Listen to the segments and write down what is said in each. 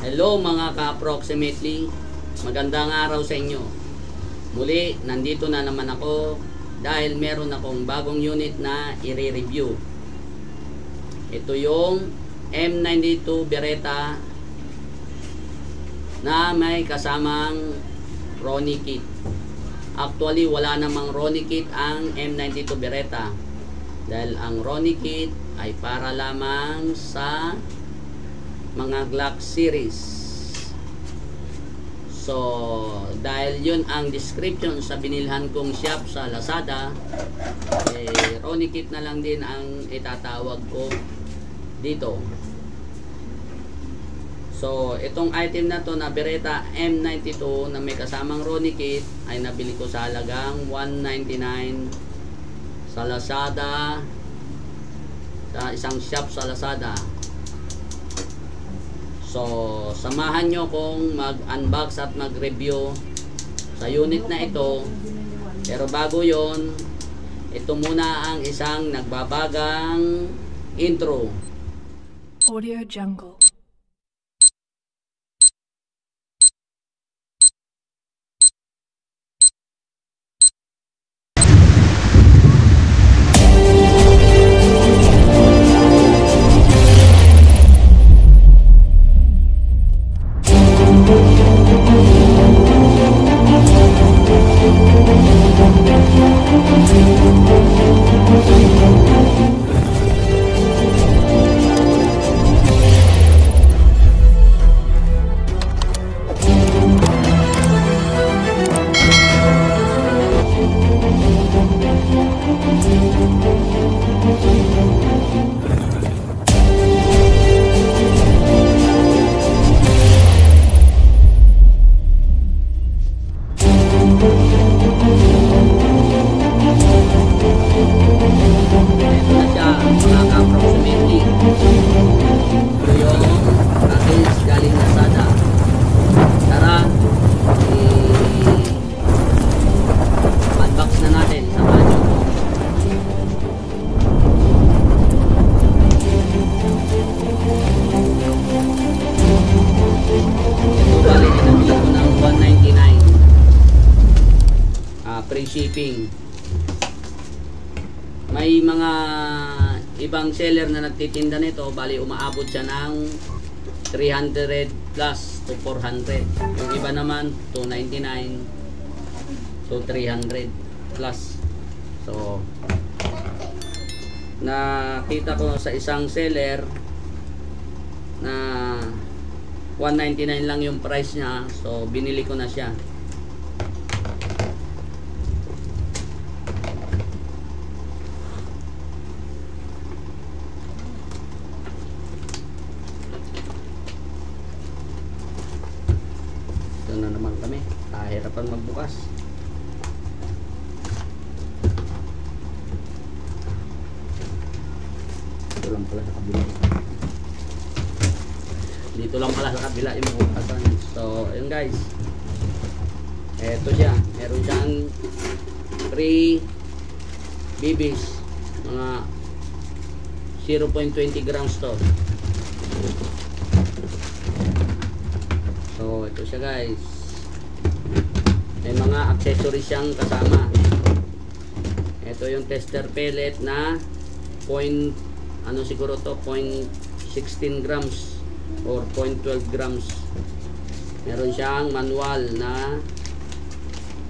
Hello mga ka-approximately, magandang araw sa inyo. Muli, nandito na naman ako dahil meron akong bagong unit na i-review. Ito yung M92 Beretta na may kasamang Ronnie kit. Actually, wala namang Ronnie kit ang M92 Beretta dahil ang Ronnie kit ay para lamang sa mga Glock series. So, dahil yun ang description sa binilhan kong shop sa Lazada, Ronnie kit na lang din ang itatawag ko dito. So, itong item na to na Beretta M92 na may kasamang Ronnie kit ay nabili ko sa halagang $199 sa Lazada, sa isang shop sa Lazada. So, samahan nyo kong mag-unbox at mag-review sa unit na ito. Pero bago yon, ito muna ang isang nagbabagang intro. Audio Jungle. Shipping. May mga ibang seller na nagtitinda nito, bali umaabot siya ng 300 plus to 400. Yung iba naman 299 to 300 plus. So, nakita ko sa isang seller na 199 lang yung price niya, so binili ko na siya. Na naman kami, kahirapan magbukas. Dito lang pala sa kabila. Dito lang pala sa kabila yung bukasan. So, ayun guys. Eto siya. Meron siyang 3 BBs. Mga 0.20 grams to. So, ito siya guys. May mga accessories siyang kasama. Ito yung tester pellet na siguro to 0.16 grams or 0.12 grams. Meron siyang manual na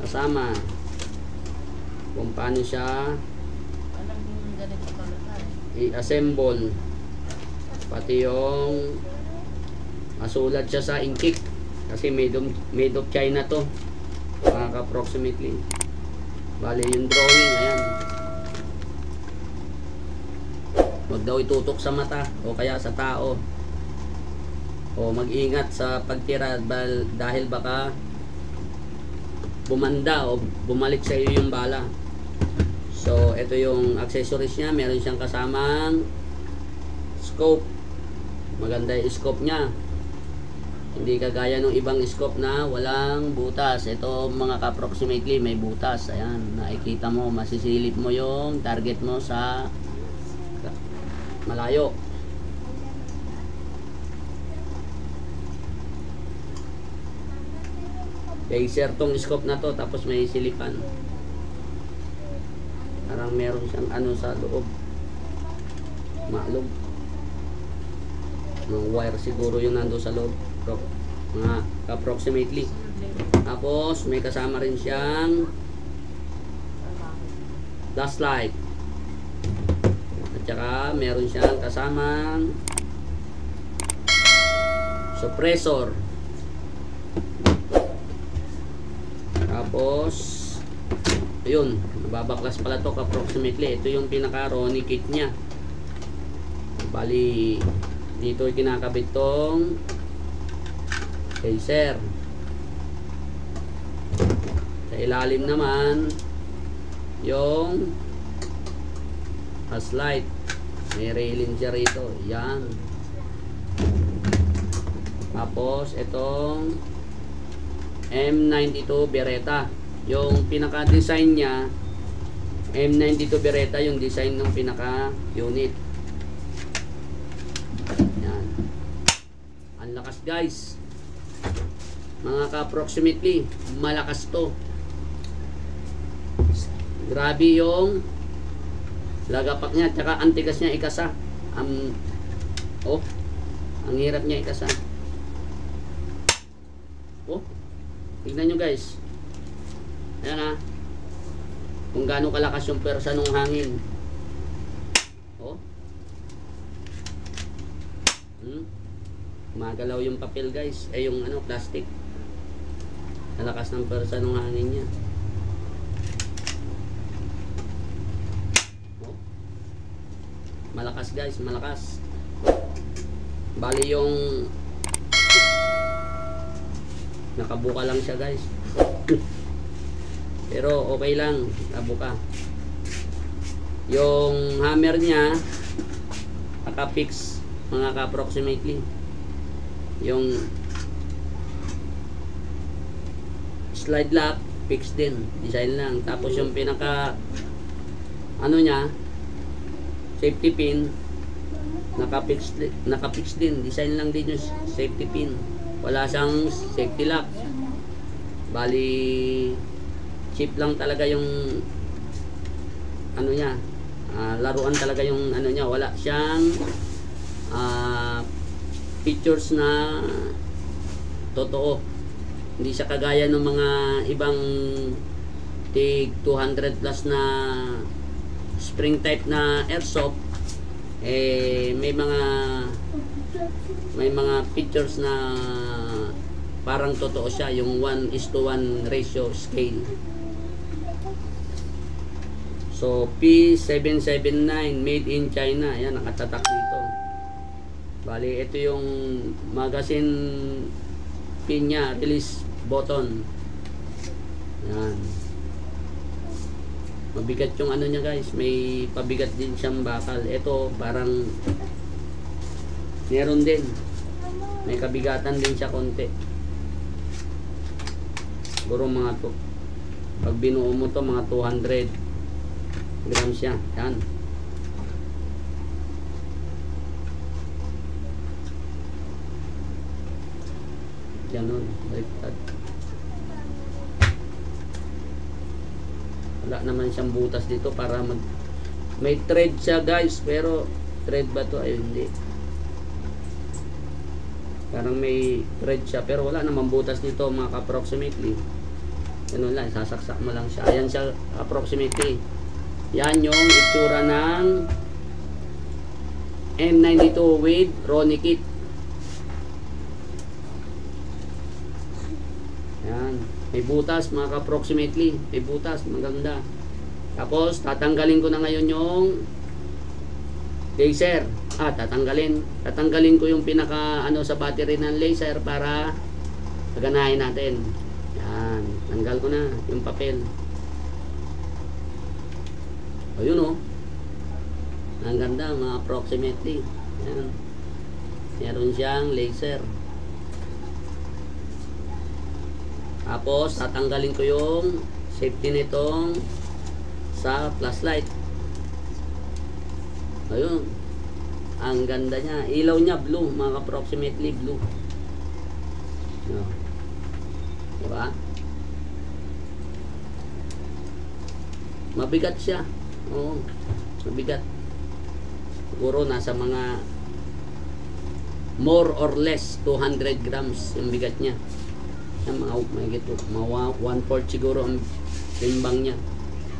kasama kung paano siya i-assemble. Pati yung masulat siya sa inkik kasi made of China to, mga approximately. Bali yung drawing, ayan. Wag daw itutok sa mata o kaya sa tao, o mag-ingat sa pagtira dahil baka bumanda o bumalik sa iyo yung bala. So ito yung accessories niya. Meron siyang kasamang scope. Maganda yung scope niya, hindi kagaya ng ibang scope na walang butas. Ito mga ka-approximately may butas. Ayan, nakikita mo, masisilip mo yung target mo sa malayo. laser tong scope na to, tapos may silipan. Parang meron siyang ano sa loob. Maalog. Mga wire siguro yung nando sa loob. Mga approximately. Tapos may kasama rin siyang flashlight. At saka meron siyang kasamang suppressor. Tapos ayun, nababaklas pala to approximately. Ito yung pinaka Ronnie kit nya. Bali dito kinakabit tong laser. Sa ilalim naman yung flashlight. May railing siya rito. Yan. Tapos itong M92 Beretta. Yung pinaka-design niya, M92 Beretta yung design ng pinaka-unit. Yan. Ang lakas guys. Mga ka-approximately, malakas to. Grabe yung lagapak niya, tsaka antigas niya ikasa. Oh, ang hirap niya ikasa. Oh, tignan nyo guys. Ayan ha. Kung gaano kalakas yung pwersa ng hangin. Oh. Magalaw yung papel guys. Yung ano, plastic. Kalakas ng pwersa ng hangin niya. Oh. Malakas guys, malakas. Bali yung nakabuka lang siya guys. Pero okay lang, nakabuka. Yung hammer niya naka-fix mga ka-approximately. Yung slide lock fix din, design lang. Tapos yung pinaka ano niya, safety pin naka-fix din, design lang din yung safety pin. Wala siyang safety lock. Bali cheap lang talaga yung ano niya, laruan talaga yung ano niya. Wala siyang features na totoo. Hindi siya kagaya ng mga ibang tig 200 plus na spring type na airsoft. May mga features na parang totoo siya, yung 1:1 ratio scale. So P779 made in China. Ayan, nakatatak dito. Bali ito yung magazine pin nya, release button. Ayan. Mabigat yung ano niya guys, may pabigat din siyang bakal. Ito parang meron din, may kabigatan din siya konti. Siguro mga to, pag binuo mo to mga 200 grams siya. Yan. Ganun, baliktad. Wala naman siyang butas dito para may thread siya guys, pero thread ba to? Ayun, hindi. Parang may thread siya pero wala namang butas dito mga ka-approximately. Ganun lang, sasaksak mo lang siya. Ayan siya approximately. Yan yung itsura ng M92 with Ronnie kit. Yan. May butas mga ka-approximately. May butas, maganda. Tapos tatanggalin ko na ngayon yung laser. Tatanggalin ko yung pinaka ano sa battery ng laser para paganahin natin. Yan, tanggal ko na yung papel. Ayun oh. Ang ganda mga approximately. Yan. Meron siyang laser. Tapos tatanggalin ko yung safety nitong sa flashlight. Ayun. Ang ganda niya. Ilaw niya blue, mga approximately blue. No. Diba? Mabigat siya. Oo, mabigat. Siguro nasa mga more or less 200 grams yung bigat niya. Yan, mga 1/4 siguro ang timbang niya.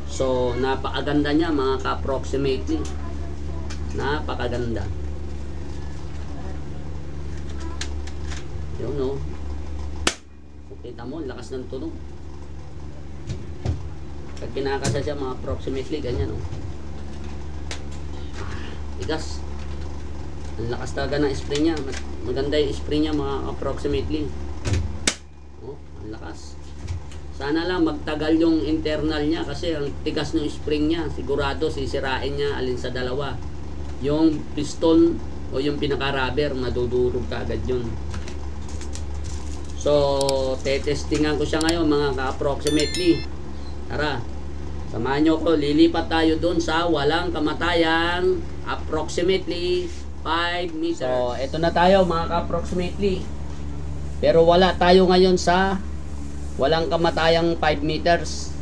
So, napakaganda niya mga ka-approximately. Napakaganda. Yun, no? Kita mo, lakas ng tunog. Pag kinakasa siya, mga approximately, ganyan, no? Tigas. Ang lakas talaga ng spring niya. Maganda yung spring niya, mga approximately. Oh, ang lakas. Sana lang magtagal yung internal niya kasi ang tigas ng spring niya. Sigurado sisirain niya alin sa dalawa. Yung piston o yung pinaka-rubber, madudurog ka agad yun. So, tetestingan ko siya ngayon mga ka-approximately. Tara, samahan nyo ko. Lilipat tayo dun sa walang kamatayang approximately 5 meters. So, eto na tayo mga ka-approximately. Pero wala tayo ngayon sa walang kamatayang 5 meters.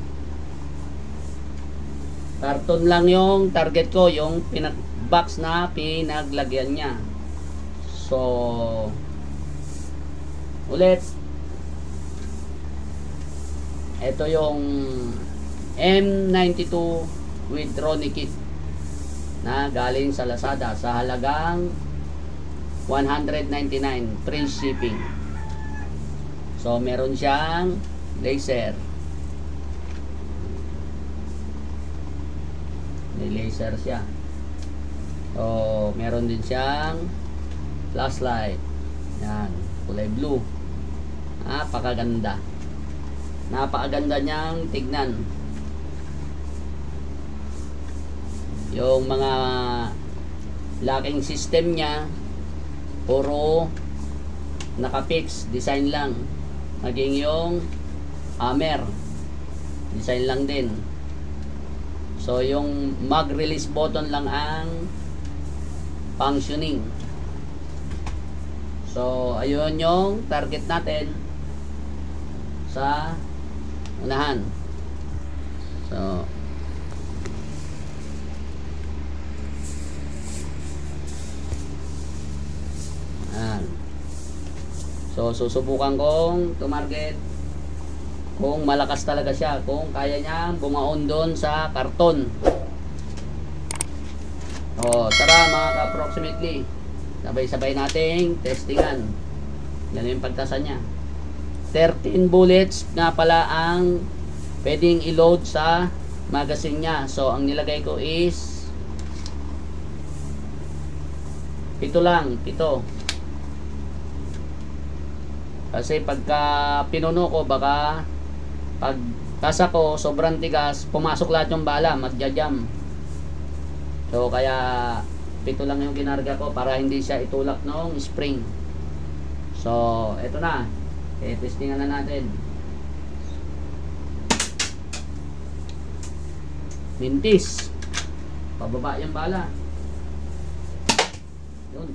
Karton lang yung target ko, yung box na pinaglagyan niya. So, ulit, ito yung M92 with Ronnie kit na galing sa Lazada sa halagang $199 free shipping. So meron siyang laser, may laser siya. So meron din siyang flashlight, yan, kulay blue. Napakaganda. Napakaganda niyang tignan. Yung mga locking system niya puro naka-fix design lang. Maging yung hammer design lang din. So yung mag release button lang ang functioning. So ayun yung target natin sa unahan. So ayan. So susubukan kong tumarget kung malakas talaga siya, kung kaya niya bumaon doon sa karton. Tara mga ka-approximately, sabay-sabay nating testingan. Yan yung pagtasan niya. 13 bullets nga pala ang pwedeng i-load sa magazine niya. So ang nilagay ko is 7 lang, 7. Kasi pagka pinuno ko, baka pag kasa ko sobrang tigas, pumasok lahat yung bala, magja-jam. So kaya 7 lang yung ginarga ko para hindi siya itulak ng spring. So eto na, testingan na natin. Mintis, pababa yung bala. Yun.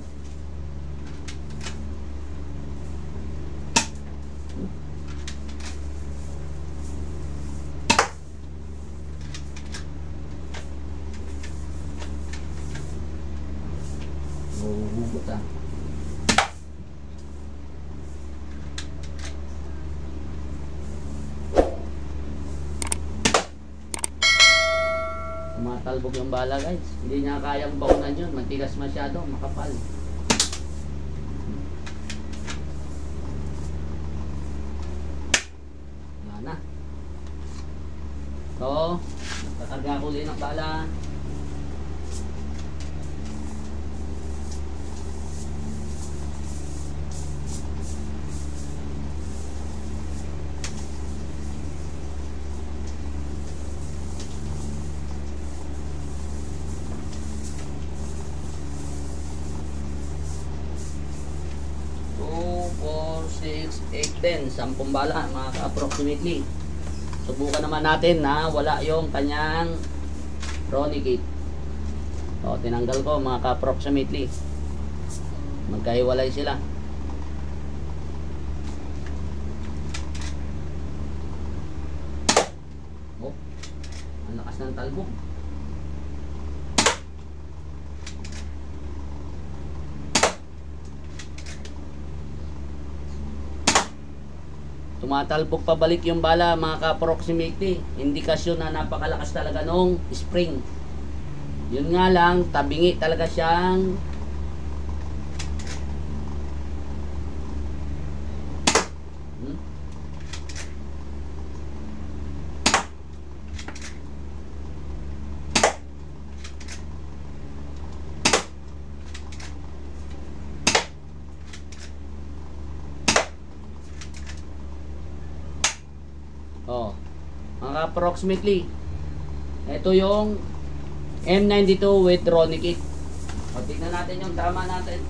Hugot ah. Tumatalbog yung bala guys. Hindi niya kayang baunan yun. Matigas masyado. Makapal. Wala na. So, nagkakarga ko ulit ng bala. Then 10 bala mga ka-approximately. Subukan naman natin na wala yung kanyang Ronnie kit. So tinanggal ko mga ka-approximately. Magkahiwalay sila. Oh, ang lakas lakas ng talbog. Tumatalbog pabalik yung bala mga ka-approximately. Indikasyon na napakalakas talaga nung spring. Yun nga lang, tabingi talaga siyang oh, mga approximately ito yung M92 with Ronnie kit. O, tignan natin yung tama natin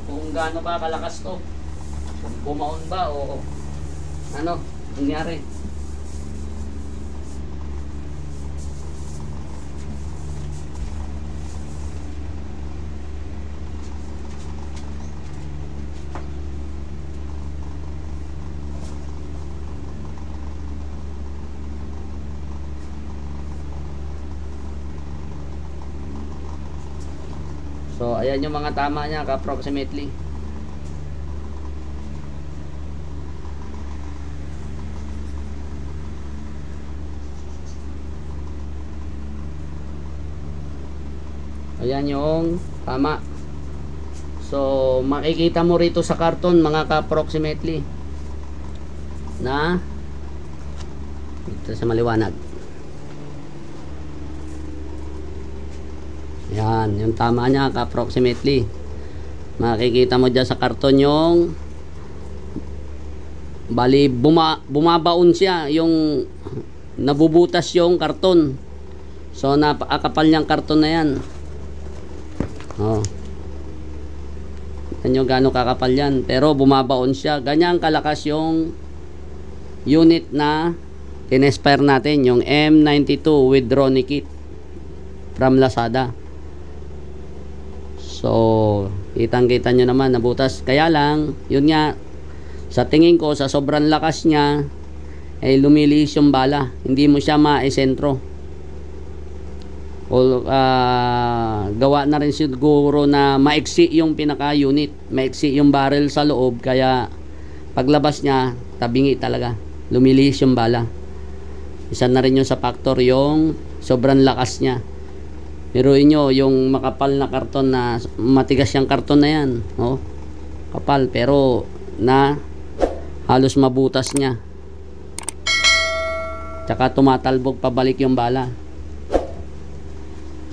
kung gaano ba kalakas to, kung bumaon ba o ano nangyari. So, ayan yung mga tama niya, approximately. Ayan yung tama. So, makikita mo rito sa karton, mga ka-approximately, na ito sa maliwanag. Yan, yung tama niya approximately. Makikita mo dyan sa karton yung bali bumabaon siya, yung nabubutas yung karton. So napakakapal niyang karton na yan. Oh. Yan yung gaano kakapal yan, pero bumabaon siya. Ganyan kalakas yung unit na in-expire natin, yung M92 with Ronnie kit from Lazada. So, kitang-kita nyo naman nabutas. Kaya lang, yun nga, sa tingin ko, sa sobrang lakas niya, ay lumilihis yung bala. Hindi mo siya maisentro. O, gawa na rin siguro na maiksi yung pinaka-unit. Maiksi yung barrel sa loob. Kaya, paglabas niya, tabingi talaga. Lumilihis yung bala. Isa na rin yung sa factor yung sobrang lakas niya. Biruin nyo yung makapal na karton, na matigas yung karton na yan, oh, kapal, pero na halos mabutas niya, tsaka tumatalbog pabalik yung bala.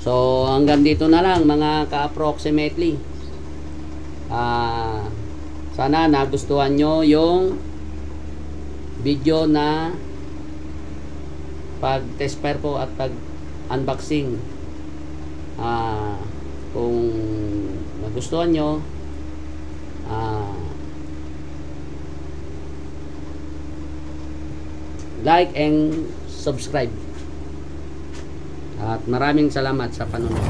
So hanggang dito na lang mga ka-approximately. Sana nagustuhan nyo yung video na pag test fire ko at pag unboxing. Kung nagustuhan nyo, like and subscribe, at maraming salamat sa panonood.